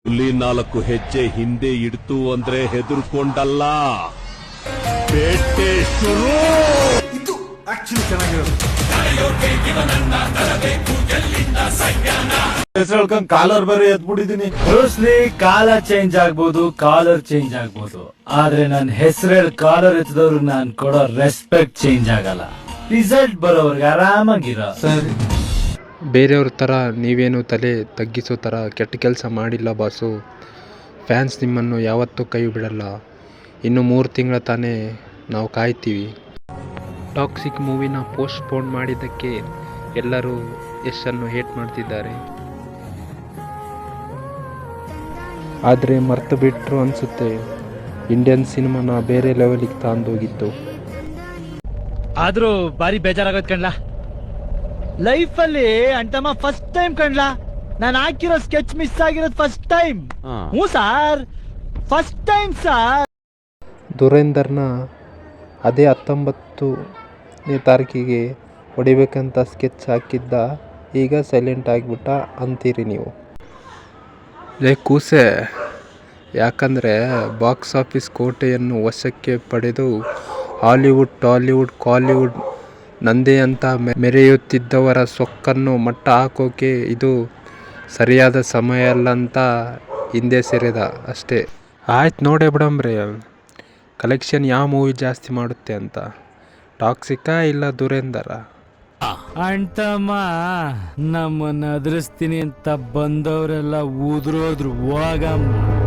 ಹುಲಿ 4 ಹೆಜ್ಜೆ ಹಿಂದೆ ಇಡ್ತು ಅಂದ್ರೆ ಹೆದರ್ಕೊಂಡಲ್ಲ, ಬೇಟೆ ಶುರು. ಇದು ಆಕ್ಚುಲಿ ಚೆನ್ನಾಗಿರೋದು. ಹೆಸರು ಕಾಲರ್ ಬೇರೆ ಎದ್ಬಿಟ್ಟಿದೀನಿ. ಬ್ರೂಸ್ಲಿ ಕಾಲರ್ ಚೇಂಜ್ ಆಗ್ಬೋದು, ಕಾಲರ್ ಚೇಂಜ್ ಆಗ್ಬೋದು, ಆದ್ರೆ ನನ್ನ ಹೆಸರು ಕಾಲರ್ ಎತ್ತಿದವ್ರಿಗೆ ನಾನು ಕೊಡೋ ರೆಸ್ಪೆಕ್ಟ್ ಚೇಂಜ್ ಆಗಲ್ಲ. ರಿಸಲ್ಟ್ ಬರೋವ್ರಿಗೆ ಆರಾಮಾಗಿರೋ. ಸರಿ, ಬೇರೆಯವ್ರ ಥರ ನೀವೇನು ತಲೆ ತಗ್ಗಿಸೋ ಥರ ಕೆಟ್ಟ ಕೆಲಸ ಮಾಡಿಲ್ಲ ಬಾಸು. ಫ್ಯಾನ್ಸ್ ನಿಮ್ಮನ್ನು ಯಾವತ್ತೂ ಕೈ ಬಿಡಲ್ಲ. ಇನ್ನು 3 ತಿಂಗಳ ತಾನೇ ನಾವು ಕಾಯ್ತೀವಿ. ಟಾಕ್ಸಿಕ್ ಮೂವಿನ ಪೋಸ್ಟ್ಪೋನ್ ಮಾಡಿದ್ದಕ್ಕೆ ಎಲ್ಲರೂ ಯಶನ್ನು ಹೇಟ್ ಮಾಡ್ತಿದ್ದಾರೆ. ಆದರೆ ಮರ್ತು ಬಿಟ್ಟರು ಅನಿಸುತ್ತೆ, ಇಂಡಿಯನ್ ಸಿನಿಮಾನ ಬೇರೆ ಲೆವೆಲಿಗೆ ತಂದೋಗಿತ್ತು. ಆದ್ರೂ ಬಾರಿ ಬೇಜಾರಾಗೋದ್ ಕಣ್ಲಾ. ಲೈಫಲ್ಲಿ ಅಂತಮ್ಮ ಫಸ್ಟ್ ಟೈಮ್ ಕಣ್ಲಾ ನಾನು ಹಾಕಿರೋ ಸ್ಕೆಚ್ ಮಿಸ್ ಆಗಿರೋದು ಫಸ್ಟ್ ಟೈಮ್. ಹ್ಞೂ ಸಾರ್, ಫಸ್ಟ್ ಟೈಮ್ ಸಾರ್. ದುರೇಂದರ್ನ ಅದೇ 19ನೇ ತಾರೀಕಿಗೆ ಹೊಡಿಬೇಕಂತ ಸ್ಕೆಚ್ ಹಾಕಿದ್ದ, ಈಗ ಸೈಲೆಂಟ್ ಆಗಿಬಿಟ್ಟ ಅಂತೀರಿ ನೀವು. ಲೇ ಕೂಸೆ, ಯಾಕಂದರೆ ಬಾಕ್ಸ್ ಆಫೀಸ್ ಕೋಟೆಯನ್ನು ವಶಕ್ಕೆ ಪಡೆದು ಹಾಲಿವುಡ್, ಟಾಲಿವುಡ್, ಕಾಲಿವುಡ್ ನಂದೇ ಅಂತ ಮೆರೆಯುತ್ತಿದ್ದವರ ಸೊಕ್ಕನ್ನು ಮಟ್ಟ ಹಾಕೋಕೆ ಇದು ಸರಿಯಾದ ಸಮಯ ಅಲ್ಲ ಅಂತ ಹಿಂದೆ ಸರಿದ ಅಷ್ಟೇ. ಆಯ್ತು ನೋಡೇ ಬಿಡಂಬ್ರಿ, ಕಲೆಕ್ಷನ್ ಯಾವ ಮೂವಿ ಜಾಸ್ತಿ ಮಾಡುತ್ತೆ ಅಂತ, ಟಾಕ್ಸಿಕಾ ಇಲ್ಲ ದುರೇಂದರ? ಅಂಟಮ್ಮ ನಮ್ಮನ್ನ ಅದ್ರಿಸ್ತೀನಿ ಅಂತ ಬಂದವರೆಲ್ಲ ಊದ್ರೋದ್ರು ಹೋಗಮ್ಮ.